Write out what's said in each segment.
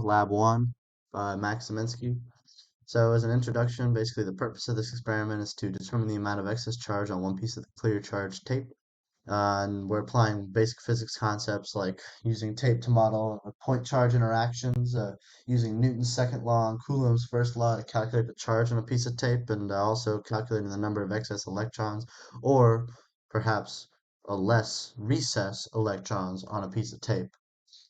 Lab 1 by Max Zieminski. So as an introduction, basically the purpose of this experiment is to determine the amount of excess charge on one piece of the clear charge tape. And we're applying basic physics concepts like using tape to model point charge interactions, using Newton's second law and Coulomb's first law to calculate the charge on a piece of tape, and also calculating the number of excess electrons, or perhaps a less recess electrons on a piece of tape.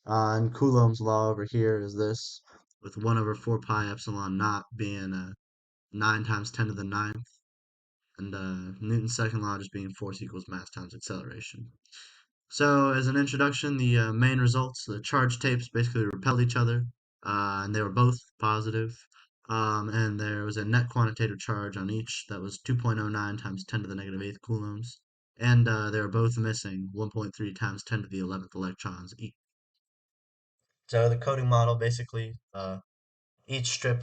And Coulomb's law over here is this, with 1 over 4 pi epsilon naught being 9 times 10 to the ninth, and Newton's second law just being force equals mass times acceleration. So, as an introduction, the main results, the charge tapes basically repelled each other, and they were both positive. And there was a net quantitative charge on each that was 2.09 times 10 to the negative 8th coulombs. And they were both missing 1.3 times 10 to the 11th electrons each. So the coding model basically, each strip,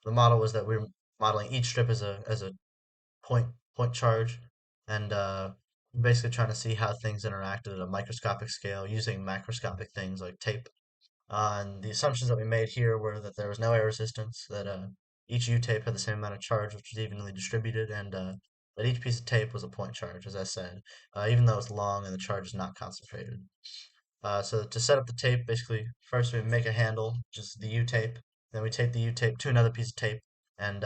the model was that we were modeling each strip as a point charge, and basically trying to see how things interacted at a microscopic scale using macroscopic things like tape. And the assumptions that we made here were that there was no air resistance, that each U-tape had the same amount of charge, which was evenly distributed, and that each piece of tape was a point charge, as I said, even though it's long and the charge is not concentrated. So to set up the tape, basically, first we make a handle, which is the U-tape. Then we tape the U-tape to another piece of tape. And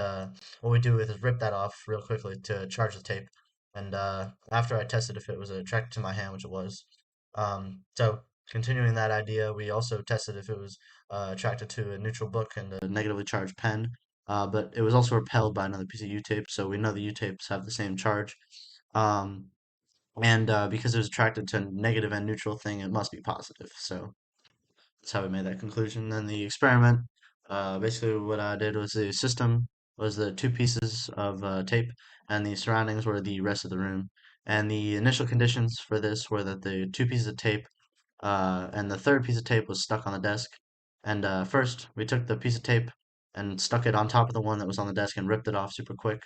what we do is rip that off real quickly to charge the tape. And after I tested if it was attracted to my hand, which it was. So continuing that idea, we also tested if it was attracted to a neutral book and a negatively charged pen. But it was also repelled by another piece of U-tape, so we know the U-tapes have the same charge. Um, and because it was attracted to negative and neutral thing, it must be positive. So that's how we made that conclusion. Then the experiment, basically what I did was the system was the two pieces of tape, and the surroundings were the rest of the room. And the initial conditions for this were that the two pieces of tape and the third piece of tape was stuck on the desk. And first, we took the piece of tape and stuck it on top of the one that was on the desk and ripped it off super quick.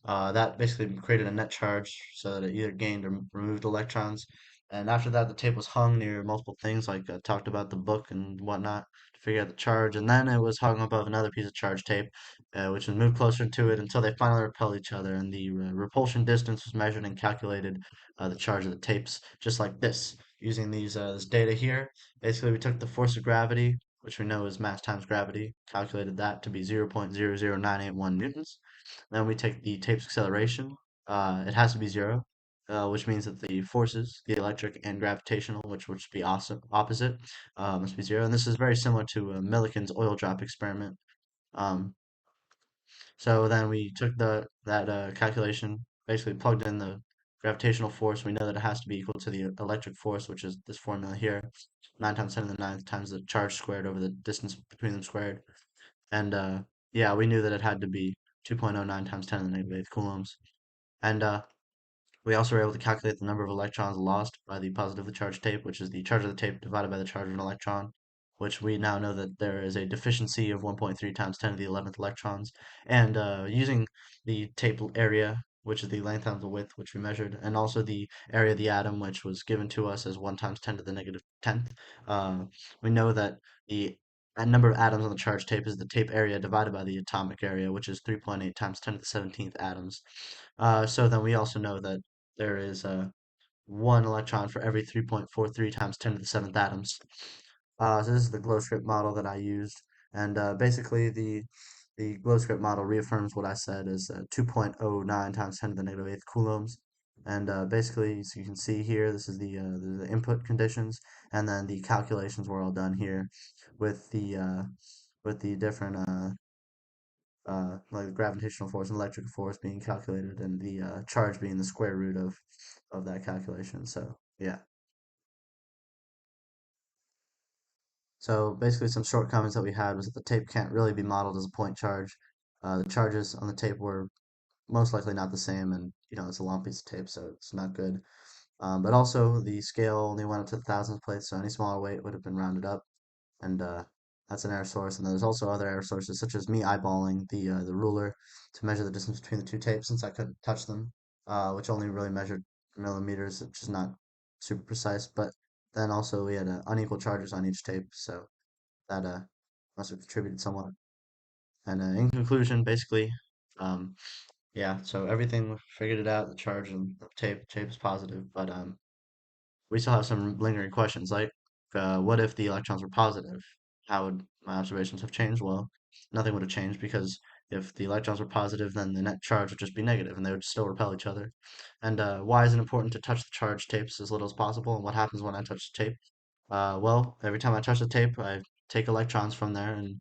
That basically created a net charge so that it either gained or removed electrons. And after that, the tape was hung near multiple things, like talked about the book and whatnot, to figure out the charge. And then it was hung above another piece of charge tape, which was moved closer to it until they finally repelled each other. And the repulsion distance was measured and calculated the charge of the tapes, just like this, using this data here. Basically, we took the force of gravity, which we know is mass times gravity, calculated that to be 0.00981 newtons. Then we take the tape's acceleration. It has to be zero, which means that the forces, the electric and gravitational, which would be opposite, must be zero. And this is very similar to Millikan's oil drop experiment. Um, so then we took that calculation, basically plugged in the gravitational force. We know that it has to be equal to the electric force, which is this formula here, 9 times 10 to the ninth times the charge squared over the distance between them squared. And yeah, we knew that it had to be 2.09 times 10 to the negative eighth coulombs. And we also were able to calculate the number of electrons lost by the positively charged tape, which is the charge of the tape divided by the charge of an electron, which we now know that there is a deficiency of 1.3 times 10 to the 11th electrons. And using the tape area, which is the length times the width, which we measured, and also the area of the atom, which was given to us as 1 times 10 to the negative 10th, we know that the number of atoms on the charged tape is the tape area divided by the atomic area, which is 3.8 times 10 to the 17th atoms. So then we also know that there is one electron for every 3.43 times 10 to the 7th atoms. So this is the glow script model that I used, and basically the glow script model reaffirms what I said is 2.09 times 10 to the negative 8th coulombs. And basically, so you can see here, this is the input conditions, and then the calculations were all done here with the different like the gravitational force and electric force being calculated, and the charge being the square root of that calculation. So yeah. So basically, some shortcomings that we had was that the tape can't really be modeled as a point charge. The charges on the tape were most likely not the same, and it's a long piece of tape, so it's not good. But also, the scale only went up to the thousandth place, so any smaller weight would have been rounded up, and that's an error source. And there's also other error sources, such as me eyeballing the ruler to measure the distance between the two tapes, since I couldn't touch them, which only really measured millimeters, which is not super precise. But then also we had unequal charges on each tape, so that must have contributed somewhat. And in conclusion, basically, um, yeah, so everything we figured it out. The charge and the tape is positive, but we still have some lingering questions, like what if the electrons were positive? How would my observations have changed? Well, nothing would have changed because if the electrons were positive, then the net charge would just be negative and they would still repel each other. And why is it important to touch the charged tapes as little as possible? And what happens when I touch the tape? Well, every time I touch the tape, I take electrons from there, and